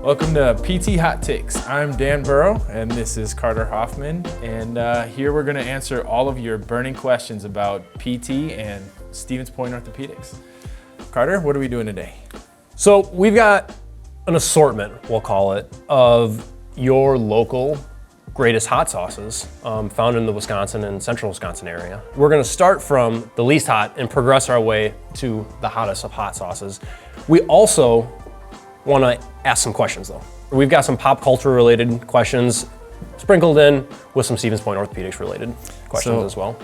Welcome to PT Hot Takes. I'm Dan Burrow, and this is Carter Hoffman. And here we're gonna answer all of your burning questions about PT and Stevens Point Orthopedics. Carter, what are we doing today? So we've got an assortment, we'll call it, of your local greatest hot sauces found in the Wisconsin and central Wisconsin area. We're gonna start from the least hot and progress our way to the hottest of hot sauces. We also wanna ask some questions though. We've got some pop culture related questions sprinkled in with some Stevens Point Orthopedics related questions as well.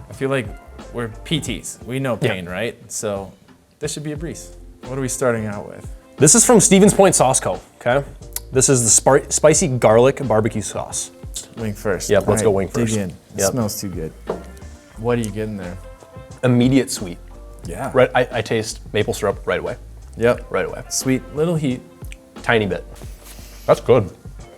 I feel like we're PTs. We know pain, right? So this should be a breeze. What are we starting out with? This is from Stevens Point Sauce Co., okay? This is the spicy garlic barbecue sauce. Wing first. Yep, let's go wing first. Dig in. It smells too good. What are you getting there? Immediate sweet. Yeah. Right, I taste maple syrup right away. Yep. Right away. Sweet, little heat. Tiny bit. That's good.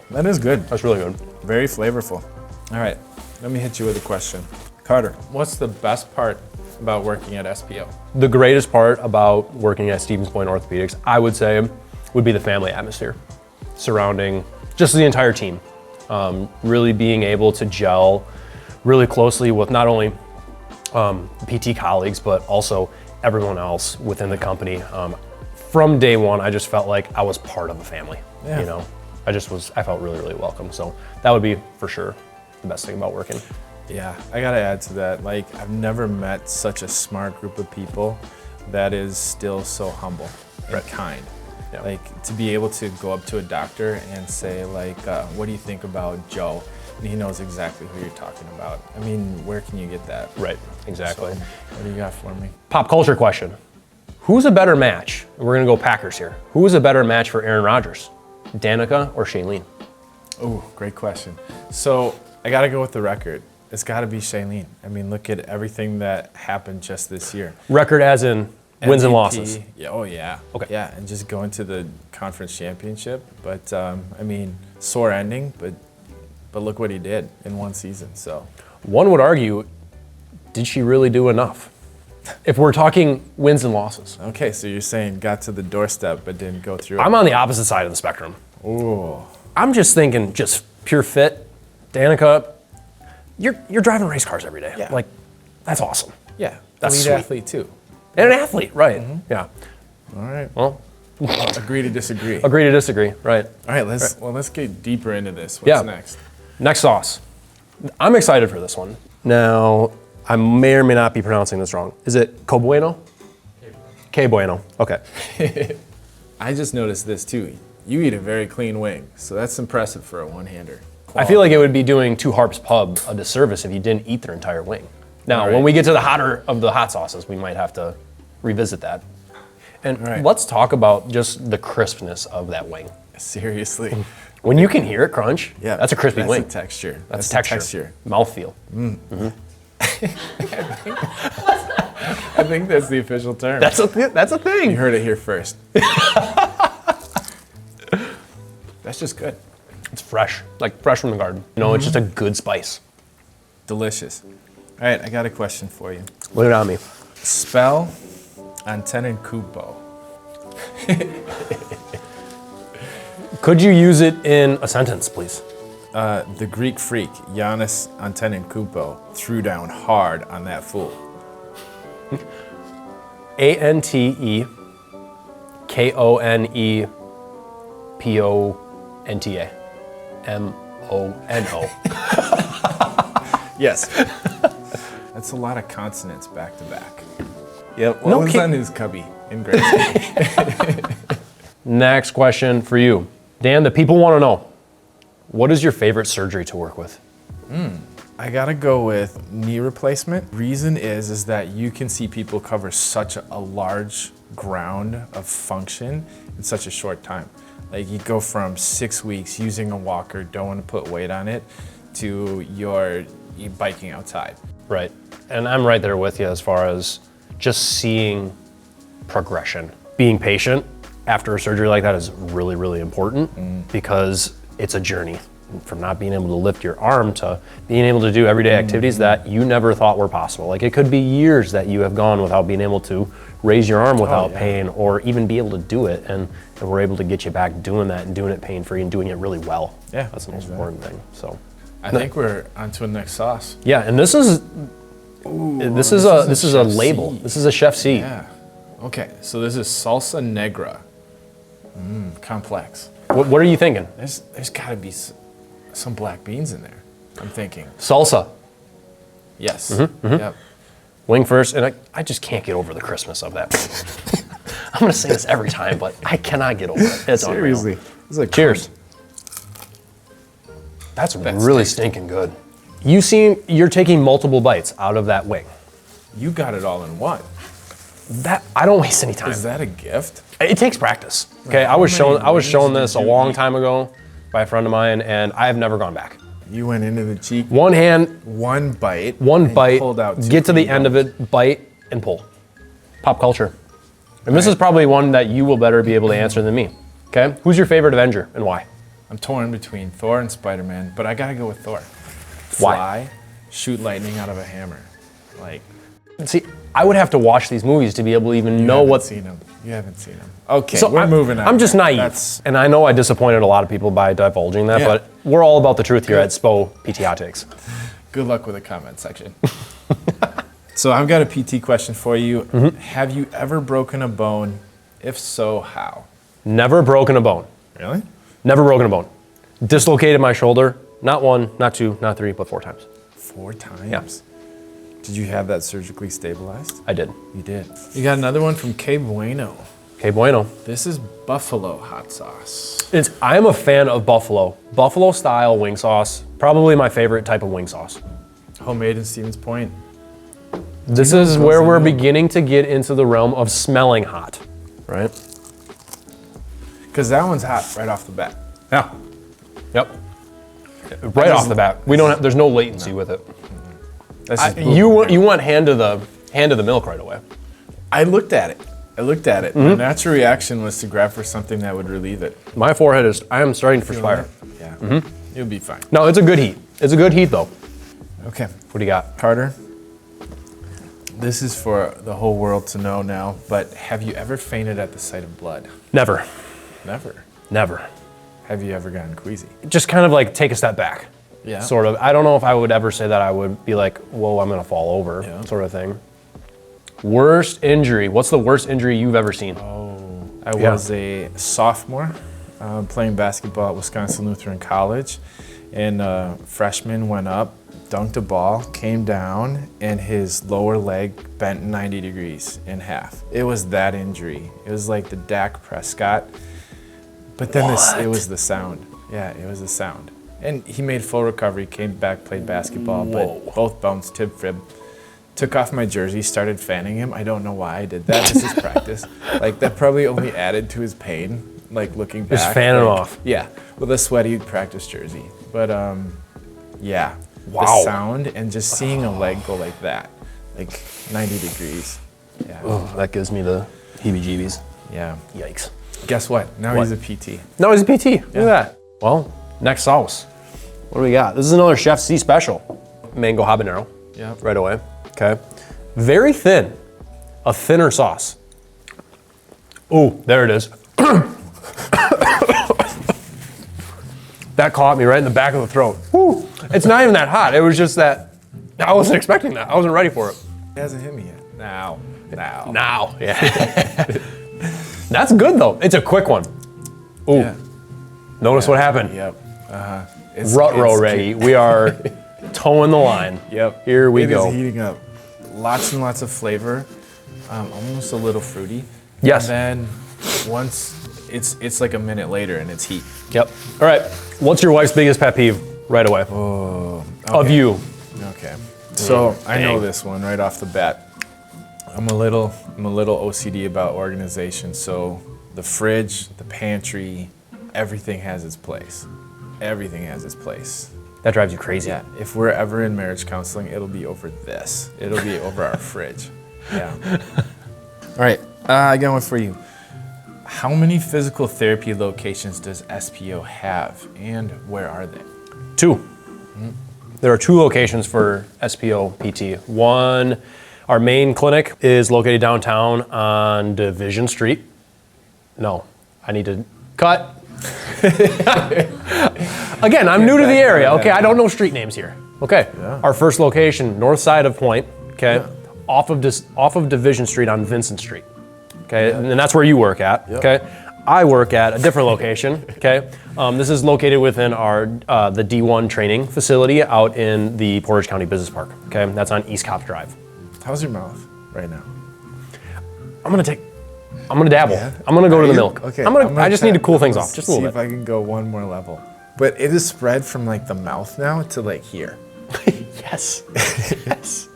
That is good. That's really good. Very flavorful. All right, let me hit you with a question. Carter, what's the best part about working at SPO? The greatest part about working at Stevens Point Orthopedics, I would say, would be the family atmosphere surrounding just the entire team. Really being able to gel really closely with not only PT colleagues, but also everyone else within the company. From day one, I just felt like I was part of the family. Yeah. You know, I felt really, really welcome. So that would be for sure the best thing about working. Yeah, I gotta add to that. Like, I've never met such a smart group of people that is still so humble and kind. Yeah. Like, to be able to go up to a doctor and say, like, what do you think about Joe? And he knows exactly who you're talking about. I mean, where can you get that? Right, exactly. So, what do you got for me? Pop culture question. Who's a better match? We're gonna go Packers here. Who is a better match for Aaron Rodgers? Danica or Shailene? Oh, great question. So I gotta go with the record. It's gotta be Shailene. I mean, look at everything that happened just this year. Record as in wins and MVP, losses. Yeah, oh yeah. Okay. Yeah, and just going to the conference championship. But I mean, sore ending, but look what he did in one season, so. One would argue, did she really do enough? If we're talking wins and losses. Okay, so you're saying got to the doorstep but didn't go through it. I'm on the opposite side of the spectrum. Ooh. I'm just thinking just pure fit. Danica, you're driving race cars every day. Yeah. Like, that's awesome. Yeah, That's elite sweet. athlete too. And an athlete, right. Yeah. All right, Well, agree to disagree. agree to disagree, right. All right, let's get deeper into this. What's next? Next sauce. I'm excited for this one. Now, I may or may not be pronouncing this wrong. Is it Bueno? Bueno. Okay. I just noticed this too. You eat a very clean wing, so that's impressive for a one-hander. I feel like it would be doing Two Harps Pub a disservice if you didn't eat their entire wing. Now, when we get to the hotter of the hot sauces, we might have to revisit that. And let's talk about just the crispness of that wing. Seriously. When you can hear it crunch, Yeah, that's a crispy wing. That's a texture. That's texture. Mouthfeel. I think that's the official term. That's a thing. You heard it here first. That's just good. It's fresh, like fresh from the garden. You know, it's just a good spice. Delicious. All right, I got a question for you. Lay it on me. Spell Antetokounmpo. Could you use it in a sentence, please? The Greek freak, Giannis Antetokounmpo, threw down hard on that fool. Antekoneponta. Mono. Yes. That's a lot of consonants back to back. Yep. What was on his cubby in grade school? Next question for you. Dan, the people want to know, what is your favorite surgery to work with? I gotta go with knee replacement. Reason is that you can see people cover such a large ground of function in such a short time. Like, you go from 6 weeks using a walker, don't want to put weight on it, to you biking outside. Right. And I'm right there with you as far as just seeing progression. Being patient after a surgery like that is really, really important because it's a journey from not being able to lift your arm to being able to do everyday activities that you never thought were possible. Like, it could be years that you have gone without being able to raise your arm without yeah. pain or even be able to do it. And we're able to get you back doing that and doing it pain-free and doing it really well. Yeah, That's the most important thing. So I think we're on to the next sauce. yeah, and this is this is a Chef label. C. This is a Chef C. Yeah. Okay, so this is salsa negra. Complex. What are you thinking? There's gotta be some black beans in there, I'm thinking. Salsa. Yes. Yep. Wing first, and I just can't get over the Christmas of that. I'm gonna say this every time, but I cannot get over it. It's Seriously. unreal. It's like Cheers. That's really stinking good. You're taking multiple bites out of that wing. You got it all in one. That I don't waste any time. Is that a gift? It takes practice. Okay, How I was many shown wings this did a you long eat? time ago by a friend of mine, and I have never gone back. You went into the cheek, One hand, one bite, one and bite, pulled out two get to the and end of it, bite, and pull. Pop culture. And this is probably one that you will better be able to answer than me. Okay, who's your favorite Avenger and why? I'm torn between Thor and Spider-Man, but I gotta go with Thor. Why? Fly, shoot lightning out of a hammer. Like, See, I would have to watch these movies to be able to even you know haven't what. seen them. You haven't seen them. Okay, So we're moving on. I'm just naive, That's and I know I disappointed a lot of people by divulging that, Yeah. but we're all about the truth here at SPO Petiotics. good luck with the comment section. So I've got a PT question for you. Have you ever broken a bone? If so, how? Never broken a bone. Really? Never broken a bone. Dislocated my shoulder. Not one, not two, not three, but 4 times. 4 times? Yeah. Did you have that surgically stabilized? I did. You did. You got another one from Bueno. Okay, Bueno. This is buffalo hot sauce. I am a fan of buffalo. Buffalo style wing sauce. Probably my favorite type of wing sauce. Homemade in Stevens Point. This is where we're beginning to get into the realm of smelling hot, right? Because that one's hot right off the bat. Yeah. Yep. Right off the bat. There's no latency with it. That's just You want hand to the milk right away. I looked at it. My natural reaction was to grab for something that would relieve it. My forehead I am starting to perspire. Yeah. You'll be fine. No, it's a good heat. It's a good heat though. Okay. What do you got? Carter, this is for the whole world to know now, but have you ever fainted at the sight of blood? Never. Never. Never. Have you ever gotten queasy? Just kind of like take a step back. Yeah. Sort of. I don't know if I would ever say that I would be like, whoa, I'm gonna fall over, Yeah. sort of thing. Worst injury. What's the worst injury you've ever seen? I was a sophomore playing basketball at Wisconsin Lutheran College, and a freshman went up, dunked a ball, came down, and his lower leg bent 90 degrees in half. It was that injury. It was like the Dak Prescott, but then it was the sound. Yeah, it was the sound. And he made full recovery, came back, played basketball, but both bounced tib fib. Took off my jersey, started fanning him. I don't know why I did that. This is practice. Like, that probably only added to his pain, like, looking back. Just fanning like, off. Yeah, with a sweaty practice jersey. But, yeah. Wow. The sound and just seeing a leg go like that, like 90 degrees. Yeah. Oh, that gives me the heebie-jeebies. Yeah. Yikes. Guess what? Now he's a PT. No, he's a PT. Look at that. Well, next sauce. What do we got? This is another Chef C special. Mango habanero. Yeah. Right away. Okay. Very thin. A thinner sauce. Oh, there it is. That caught me right in the back of the throat. Woo. It's not even that hot. It was just that I wasn't expecting that. I wasn't ready for it. It hasn't hit me yet. Now. Now. Yeah. That's good though. It's a quick one. Ooh. Yeah. Notice what happened. Yep. Rut-row ready. We are towing the line. Yep. Here we It go. is heating up. Lots and lots of flavor. Almost a little fruity. Yes. And then once it's like a minute later and it's heat. Yep. All right. What's your wife's biggest pet peeve right away? Of you. Okay. So I know Dang. this one right off the bat. I'm a little OCD about organization. So the fridge, the pantry, everything has its place. Everything has its place. That drives you crazy. Yeah. If we're ever in marriage counseling, it'll be over this. It'll be over our fridge. Yeah. All right. I got one for you. How many physical therapy locations does SPO have, and where are they? 2. There are 2 locations for SPO PT. One Our main clinic is located downtown on Division Street. No, I need to cut. Again, I'm new to the area, okay? I don't know street names here. Okay, our first location, north side of Point, okay? Off of Division Street on Vincent Street, okay? And that's where you work at, okay? I work at a different location, okay? This is located within our the D1 training facility out in the Portage County Business Park, okay? That's on East Cops Drive. How's your mouth right now? I'm gonna dabble. Yeah. I'm gonna go to the milk. Okay. I just need to cool things off, just a little bit. See if I can go one more level. But it is spread from like the mouth now to like here. Yes. Yes.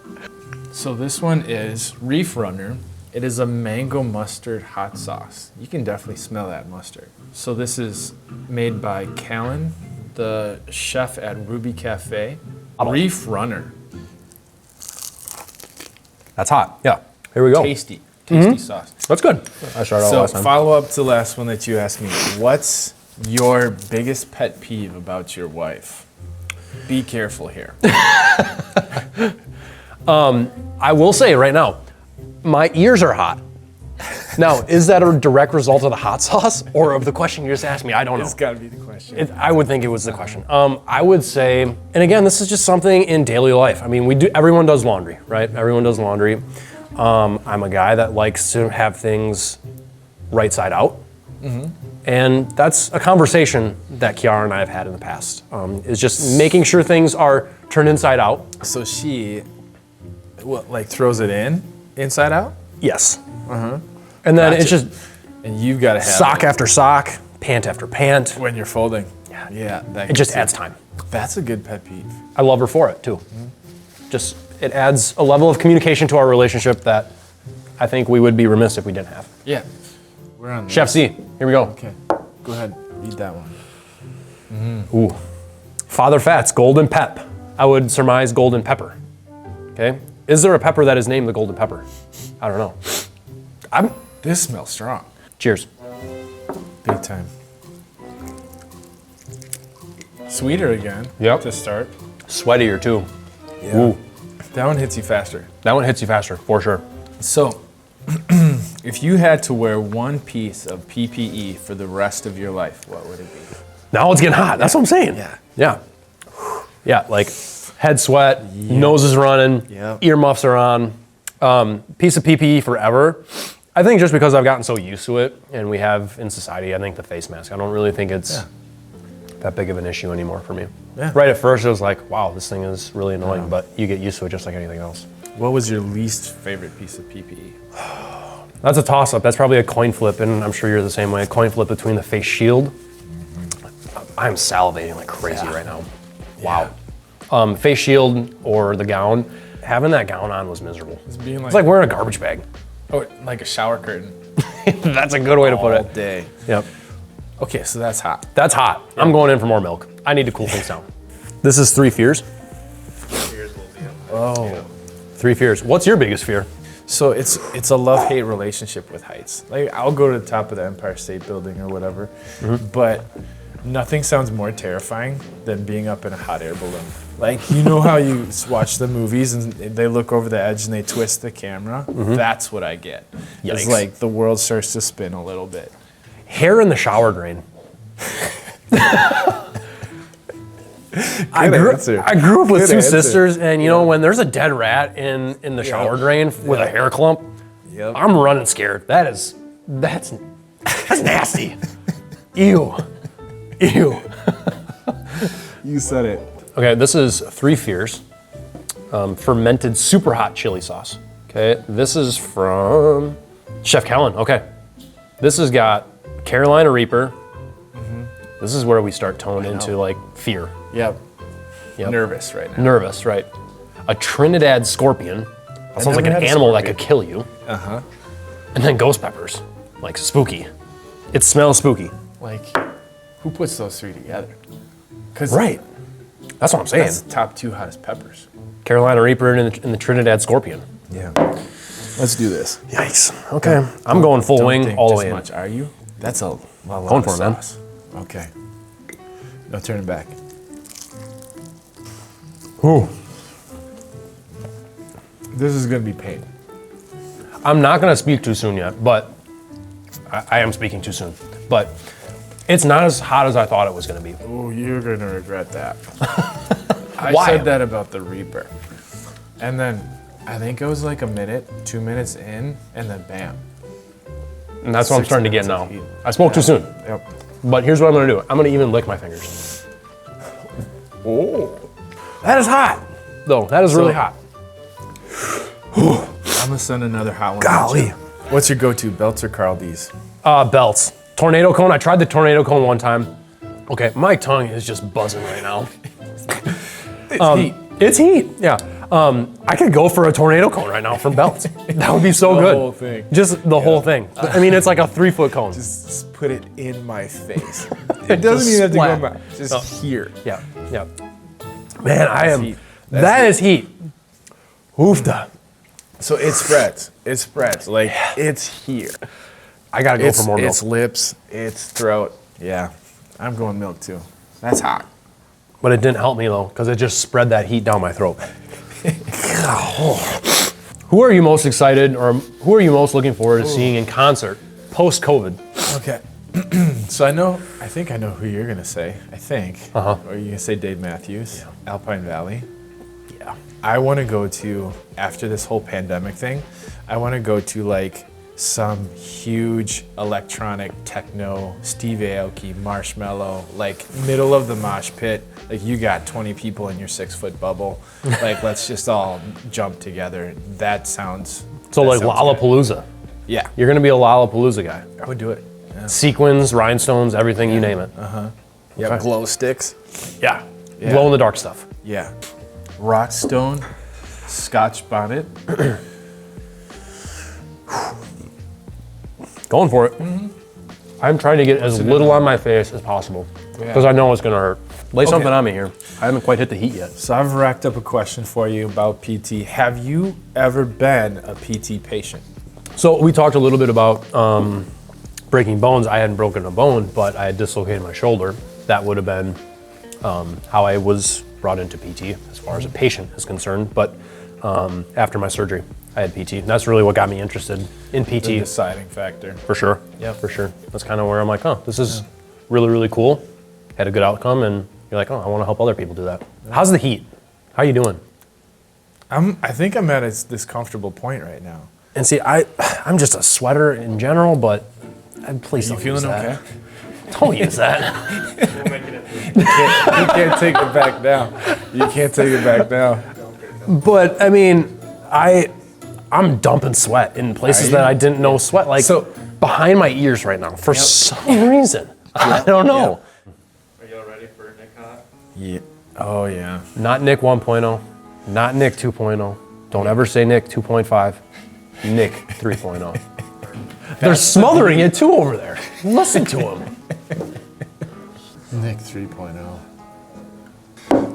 So this one is Reef Runner. It is a mango mustard hot sauce. You can definitely smell that mustard. So this is made by Kellen, the chef at Ruby Cafe. Reef Runner. That's hot. Yeah. Here we go. Tasty sauce. That's good. I started all last So time. follow up to the last one that you asked me. What's your biggest pet peeve about your wife? Be careful here. I will say right now, my ears are hot. Now, is that a direct result of the hot sauce or of the question you just asked me? I don't know. It's got to be the question. I would think it was the question. I would say, and again, this is just something in daily life. I mean, everyone does laundry, right? Everyone does laundry. I'm a guy that likes to have things right side out. And that's a conversation that Kiara and I have had in the past, is just making sure things are turned inside out. So she, like throws it inside out? Yes. And then it's just and you've got to have sock after sock, pant after pant. when you're folding. Yeah. That It just gets adds you. time. That's a good pet peeve. I love her for it too. Just, it adds a level of communication to our relationship that I think we would be remiss if we didn't have. Yeah. We're on Chef C, here we go. Okay. Go ahead. Read that one. Ooh. Father Fats, golden pep. I would surmise golden pepper. Okay. Is there a pepper that is named the golden pepper? I don't know. This smells strong. Cheers. Big time. Sweeter again. Yep. To start. Sweatier too. Yeah. Ooh. That one hits you faster. That one hits you faster, for sure. So, if you had to wear one piece of PPE for the rest of your life, what would it be? Now it's getting hot. That's what I'm saying. Yeah. Yeah, like head sweat, nose is running, earmuffs are on. Piece of PPE forever. I think just because I've gotten so used to it, and we have in society, I think the face mask. I don't really think it's that big of an issue anymore for me. Yeah. Right at first, it was like, wow, this thing is really annoying, but you get used to it just like anything else. What was your least favorite piece of PPE? That's a toss-up. That's probably a coin flip, and I'm sure you're the same way. A coin flip between the face shield. I'm salivating like crazy right now. Wow. Face shield or the gown. Having that gown on was miserable. It's like wearing a garbage bag. Oh, like a shower curtain. That's a good way to put it. All day. Yep. Okay, so that's hot. That's hot. Yeah. I'm going in for more milk. I need to cool things down. This is 3 fears. Oh. 3 fears. What's your biggest fear? So it's a love-hate relationship with heights. Like I'll go to the top of the Empire State Building or whatever, but nothing sounds more terrifying than being up in a hot air balloon. Like, you know how you watch the movies and they look over the edge and they twist the camera? That's what I get. Yikes. It's like the world starts to spin a little bit. Hair in the shower drain. I grew up with two sisters, and you know, when there's a dead rat in the shower drain with a hair clump, I'm running scared. That's nasty. Ew. Ew. You said it. Okay, this is 3 fears. Fermented super hot chili sauce. Okay, this is from Chef Kellen. Okay, this has got Carolina Reaper. This is where we start toned into like fear. Yep. Nervous right now. Nervous, right. A Trinidad scorpion. That sounds like an animal that could kill you. And then ghost peppers, like spooky. It smells spooky. Like, who puts those 3 together? Right. That's what I'm saying. That's the top 2 hottest peppers. Carolina Reaper and the Trinidad scorpion. Yeah. Let's do this. Yikes. Okay. I'm going full wing all the way in. Much, are you? That's a lot Going of for it, man. sauce. Okay. No turning back. Ooh. This is gonna be pain. I'm not gonna speak too soon yet, but I am speaking too soon. But it's not as hot as I thought it was gonna be. Oh, you're gonna regret that. I Why? said that about the Reaper. And then I think it was like a minute, 2 minutes in, and then bam. And that's what I'm 6 starting to get minutes now. of heat. I spoke too soon. Yep. But here's what I'm gonna do. I'm gonna even lick my fingers. Oh. That is hot. Though, that is really hot. I'm gonna send another hot one. Golly. What's your go-to, belts or Carl D's? Belts. Tornado cone, I tried the tornado cone one time. Okay, my tongue is just buzzing right now. It's heat. It's heat, yeah. I could go for a tornado cone right now from belts. That would be so The good. whole thing. Just the whole thing. I mean, it's like a 3-foot cone. Just put it in my face. It doesn't even have to go in my, just here. Yeah, yeah. Man, I am, heat. that is heat. Oofda. So it spreads. It spreads. Like, it's here. I gotta go for more milk. It's lips, it's throat. Yeah, I'm going milk too. That's hot. But it didn't help me though, because it just spread that heat down my throat. Who are you most excited, or who are you most looking forward to seeing in concert post-COVID? Okay. So I think I know who you're gonna say. I think. Uh-huh. Or you're gonna say Dave Matthews, Alpine Valley. Yeah. I want to go to, after this whole pandemic thing, I want to go to like some huge electronic techno, Steve Aoki, Marshmello, like middle of the mosh pit. Like you got 20 people in your 6-foot bubble. Like let's just all jump together. That sounds. So that like sounds Lollapalooza. good. Yeah, You're gonna be a Lollapalooza guy. I would do it. Yeah. Sequins, rhinestones, everything, you name it. Yeah, Okay. glow sticks. Yeah. Yeah. Glow in the dark stuff. Yeah. RockStone, Scotch bonnet. Going for it. I'm trying to get as little on my face as possible because I know it's gonna hurt. Lay something on me here. I haven't quite hit the heat yet. So I've racked up a question for you about PT. Have you ever been a PT patient? So we talked a little bit about breaking bones. I hadn't broken a bone, but I had dislocated my shoulder. That would have been how I was brought into PT as far as a patient is concerned. But after my surgery, I had PT. And that's really what got me interested in PT. The deciding factor. For sure. Yeah, for sure. That's kind of where I'm like, oh, this is really, really cool. Had a good outcome, and you're like, oh, I want to help other people do that. How's the heat? How you doing? I think I'm at this comfortable point right now. And see, I'm just a sweater in general, but please don't You use feeling that. okay? Don't use that. You can't take it back now. You can't take it back now. But I mean, I'm dumping sweat in places that I didn't know sweat, like So- behind my ears right now for some reason. I don't know. Are y'all ready for Nick Hot? Yeah. Oh yeah. Not Nick 1.0, not Nick 2.0. Don't ever say Nick 2.5. Nick 3.0. They're smothering it too over there. Listen to them. Nick 3.0.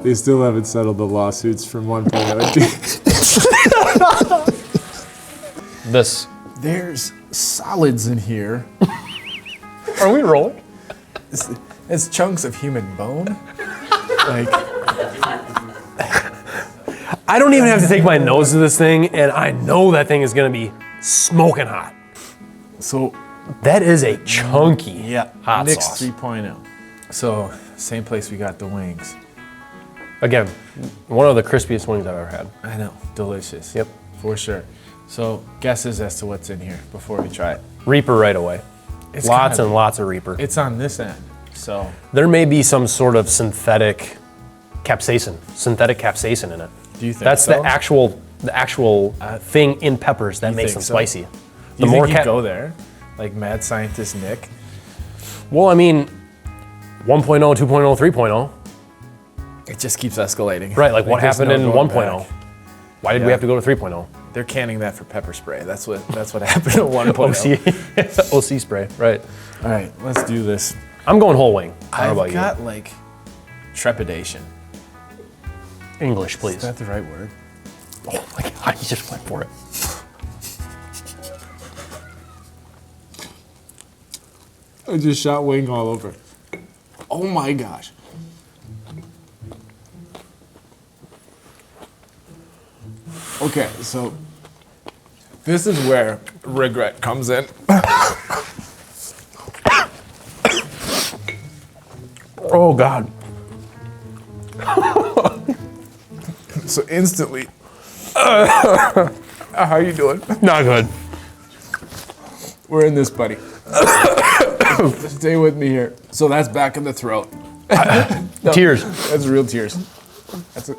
They still haven't settled the lawsuits from 1.0. This. There's solids in here. Are we rolling? It's chunks of human bone. Like, I don't even have to take my nose to this thing, and I know that thing is gonna be smoking hot. so That is a chunky hot Nick's sauce. 3.0. So same place we got the wings. Again, one of the crispiest wings I've ever had. I know, delicious. Yep. For sure. So guesses as to what's in here before we try it. Reaper right away. It's Lots kinda- and lots of Reaper. It's on this end. So There may be some sort of synthetic capsaicin in it. do you think That's so? the actual thing in peppers that makes them think so? spicy. Do The you more think you go there? Like mad scientist Nick? Well, I mean, 1.0, 2.0, 3.0. It just keeps escalating. Right, like what there's happened no in going 1.0? back. Why did we Yeah. have to go to 3.0? They're canning that for pepper spray. That's what happened at 1.0. OC spray, right. All right, let's do this. I'm going whole wing. How I've about got like trepidation. you? English, Is please. that the right word? Oh my God, you just went for it. I just shot wing all over. Oh my gosh. Okay, so This is where regret comes in. Oh God. So instantly, how you doing? Not good. We're in this, buddy. Stay with me here. So that's back in the throat. No, Tears. That's real tears. That's it.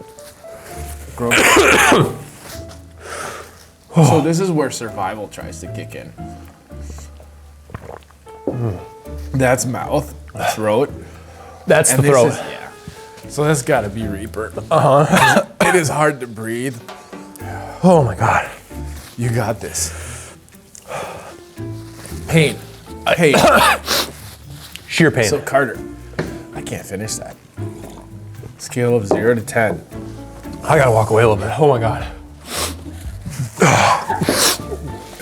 Gross. So this is where survival tries to kick in. That's mouth, throat. That's the And this throat. is- yeah. So that's gotta be Reaper. Uh-huh. It is hard to breathe. Oh my God. You got this. Pain. Pain. Sheer pain. So Carter, I can't finish that. Scale of 0 to 10. I gotta walk away a little bit. Oh my God.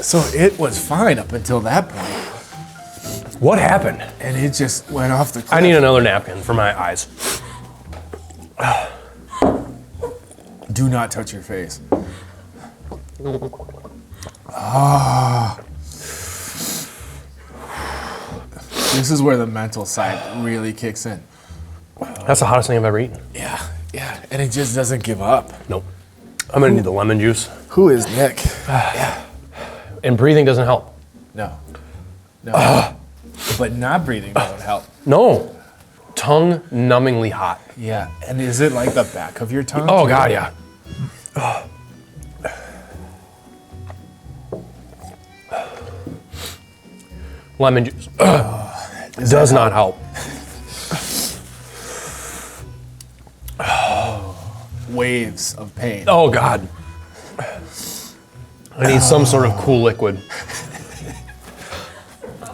So it was fine up until that point, What happened? and it just went off the cliff. I need another napkin for my eyes. Do not touch your face. Ah. This is where the mental side really kicks in. That's the hottest thing I've ever eaten. Yeah, and it just doesn't give up. Nope. I'm gonna need the lemon juice. Who is Nick? And breathing doesn't help. No. But not breathing doesn't help. No. Tongue numbingly hot. Yeah, and is it like the back of your tongue? Oh too? God, yeah. Lemon juice does not help. Waves of pain. Oh God. I need some sort of cool liquid.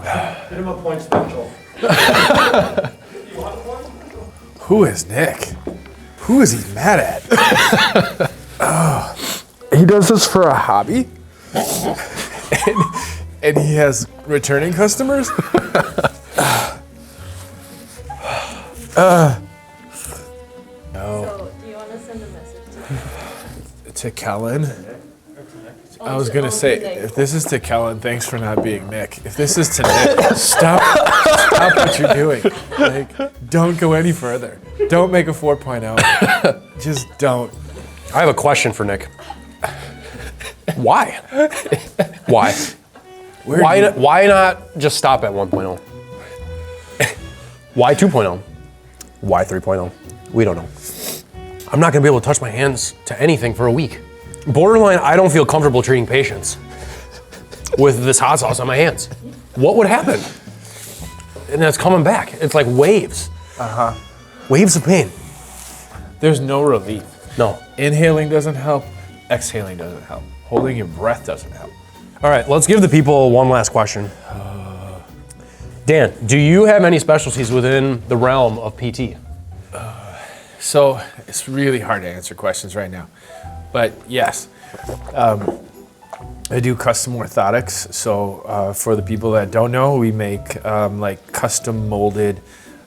Hit him a point special. Who is Nick? Who is he mad at? He does this for a hobby? and he has returning customers? So, do you want to send a message To Kellen? to I was gonna say, if this is to Kellen, thanks for not being Nick. If this is to Nick, stop what you're doing. Like, don't go any further. Don't make a 4.0. Just don't. I have a question for Nick. Why? Why? Why not just stop at 1.0? Why 2.0? Why 3.0? We don't know. I'm not gonna be able to touch my hands to anything for a week. Borderline, I don't feel comfortable treating patients with this hot sauce on my hands. What would happen? And it's coming back. It's like waves. Waves of pain. There's no relief. No. Inhaling doesn't help. Exhaling doesn't help. Holding your breath doesn't help. All right, let's give the people one last question. Dan, do you have any specialties within the realm of PT? So it's really hard to answer questions right now. But yes, I do custom orthotics. So for the people that don't know, we make like custom molded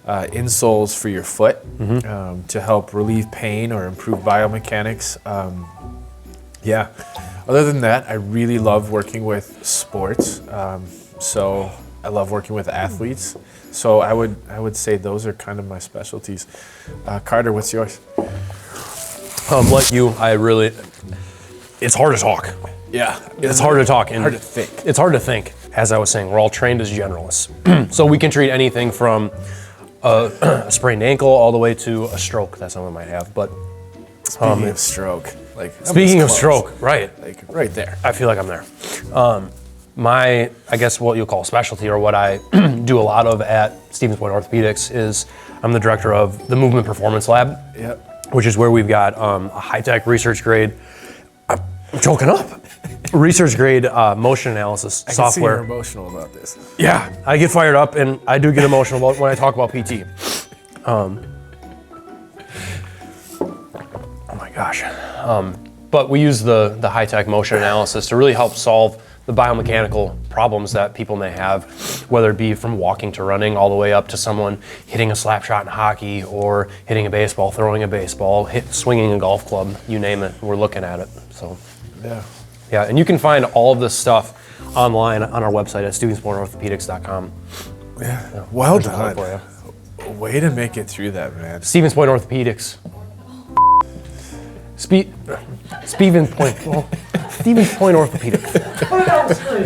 insoles for your foot to help relieve pain or improve biomechanics. Yeah. Other than that, I really love working with sports. So I love working with athletes. So I would say those are kind of my specialties. Carter, what's yours? Like you, it's hard to talk. Yeah, It's hard to talk. And hard to think. It's hard to think. As I was saying, we're all trained as generalists. So we can treat anything from a sprained ankle all the way to a stroke that someone might have. But Speaking of stroke, like I'm speaking this of close. stroke, right. Like right there. I feel like I'm there. I guess what you'll call specialty, or what I do a lot of at Bueno Orthopedics, is I'm the director of the Movement Performance Lab, Yep. which is where we've got a high-tech research grade, I'm choking up, research grade motion analysis I can see you're software. emotional about this. Yeah, I get fired up, and I do get emotional when I talk about PT. Oh my gosh. But we use the high-tech motion analysis to really help solve the biomechanical problems that people may have, whether it be from walking to running, all the way up to someone hitting a slap shot in hockey, or hitting a baseball, throwing a baseball, swinging a golf club, you name it, we're looking at it. So Yeah. Yeah, and you can find all of this stuff online on our website at StevensPointOrthopedics.com. Yeah. Well There's a plug done. for you. Way to make it through that, man. Stevens Point Orthopedics. Stevens Point Orthopedics. Put it on the screen.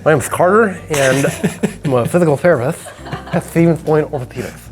My name's Carter, and I'm a physical therapist at Stevens Point Orthopedics.